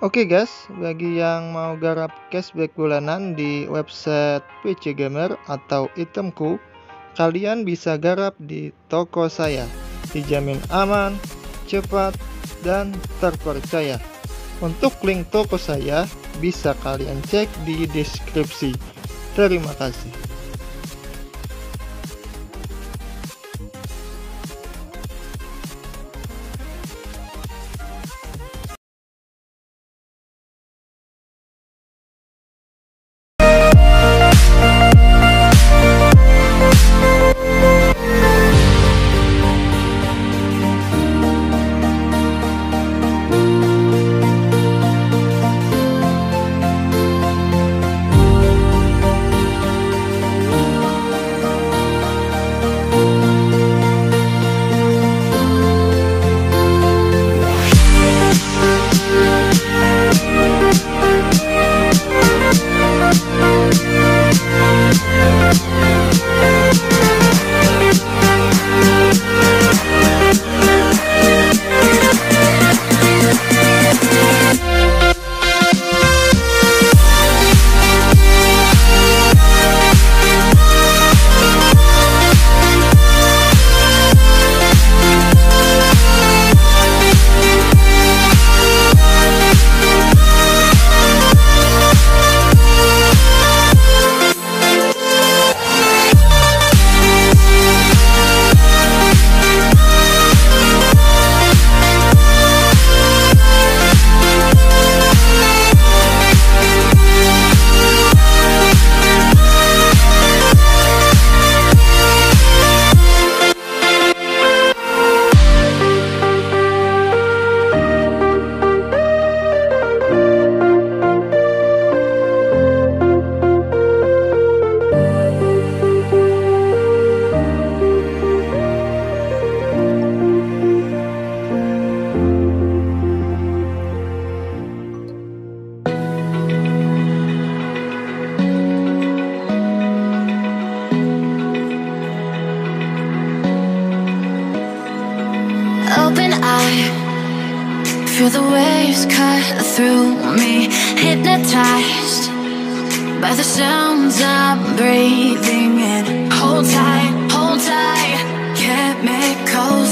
Oke guys, bagi yang mau garap cashback bulanan di website VCGAMERS atau ITEMKU, kalian bisa garap di toko saya. Dijamin aman, cepat, dan terpercaya. Untuk link toko saya bisa kalian cek di deskripsi. Terima kasih. Open eye, feel the waves cut through me, hypnotized by the sounds I'm breathing in. Hold tight, chemicals